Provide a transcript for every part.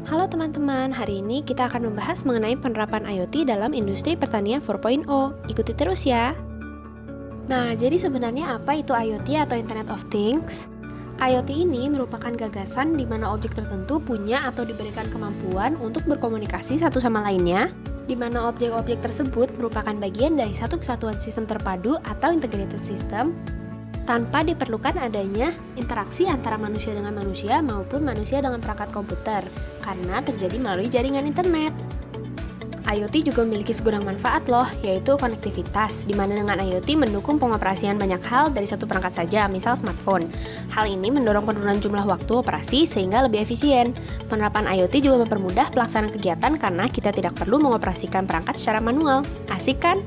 Halo teman-teman, hari ini kita akan membahas mengenai penerapan IoT dalam industri pertanian 4.0. Ikuti terus ya. Nah, jadi sebenarnya apa itu IoT atau Internet of Things? IoT ini merupakan gagasan di mana objek tertentu punya atau diberikan kemampuan untuk berkomunikasi satu sama lainnya, di mana objek-objek tersebut merupakan bagian dari satu kesatuan sistem terpadu atau integrated system, tanpa diperlukan adanya interaksi antara manusia dengan manusia maupun manusia dengan perangkat komputer, karena terjadi melalui jaringan internet. IoT juga memiliki segudang manfaat loh, yaitu konektivitas, di mana dengan IoT mendukung pengoperasian banyak hal dari satu perangkat saja, misal smartphone. Hal ini mendorong penurunan jumlah waktu operasi sehingga lebih efisien. Penerapan IoT juga mempermudah pelaksanaan kegiatan karena kita tidak perlu mengoperasikan perangkat secara manual. Asik kan?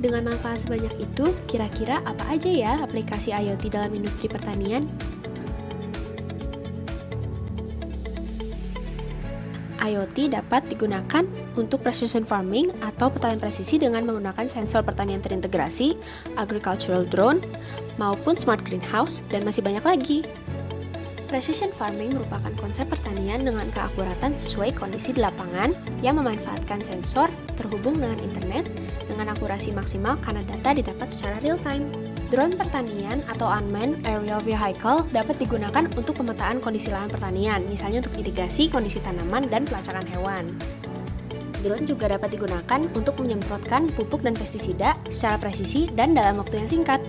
Dengan manfaat sebanyak itu, kira-kira apa aja ya aplikasi IoT dalam industri pertanian? IoT dapat digunakan untuk precision farming atau pertanian presisi dengan menggunakan sensor pertanian terintegrasi, agricultural drone, maupun smart greenhouse, dan masih banyak lagi. Precision farming merupakan konsep pertanian dengan keakuratan sesuai kondisi di lapangan yang memanfaatkan sensor terhubung dengan internet dengan akurasi maksimal karena data didapat secara real time. Drone pertanian atau unmanned aerial vehicle dapat digunakan untuk pemetaan kondisi lahan pertanian, misalnya untuk irigasi kondisi tanaman dan pelacakan hewan. Drone juga dapat digunakan untuk menyemprotkan pupuk dan pestisida secara presisi dan dalam waktu yang singkat.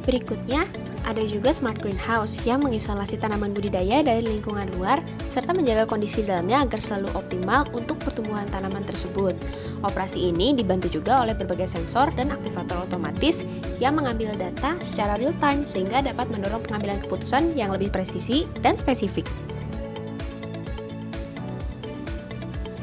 Berikutnya, ada juga smart greenhouse yang mengisolasi tanaman budidaya dari lingkungan luar serta menjaga kondisi dalamnya agar selalu optimal untuk pertumbuhan tanaman tersebut. Operasi ini dibantu juga oleh berbagai sensor dan aktivator otomatis yang mengambil data secara real time sehingga dapat mendorong pengambilan keputusan yang lebih presisi dan spesifik.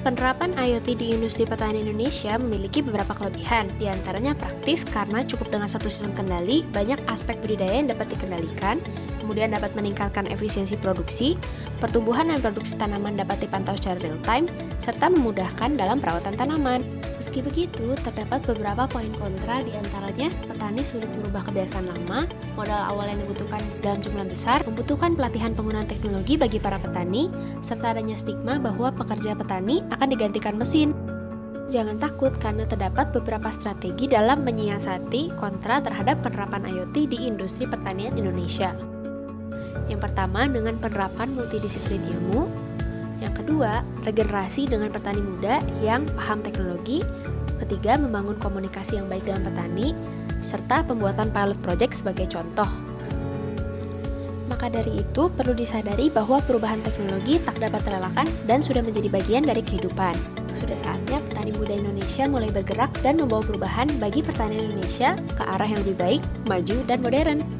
Penerapan IoT di industri pertanian Indonesia memiliki beberapa kelebihan, diantaranya praktis karena cukup dengan satu sistem kendali, banyak aspek budidaya yang dapat dikendalikan, kemudian dapat meningkatkan efisiensi produksi, pertumbuhan dan produksi tanaman dapat dipantau secara real time, serta memudahkan dalam perawatan tanaman. Meski begitu, terdapat beberapa poin kontra diantaranya petani sulit merubah kebiasaan lama, modal awal yang dibutuhkan dalam jumlah besar, membutuhkan pelatihan penggunaan teknologi bagi para petani, serta adanya stigma bahwa pekerja petani akan digantikan mesin. Jangan takut karena terdapat beberapa strategi dalam menyiasati kontra terhadap penerapan IoT di industri pertanian Indonesia. Yang pertama, dengan penerapan multidisiplin ilmu. Yang kedua, regenerasi dengan petani muda yang paham teknologi. Ketiga, membangun komunikasi yang baik dengan petani, serta pembuatan pilot project sebagai contoh. Maka dari itu, perlu disadari bahwa perubahan teknologi tak dapat terelakkan dan sudah menjadi bagian dari kehidupan. Sudah saatnya petani muda Indonesia mulai bergerak dan membawa perubahan bagi pertanian Indonesia ke arah yang lebih baik, maju, dan modern.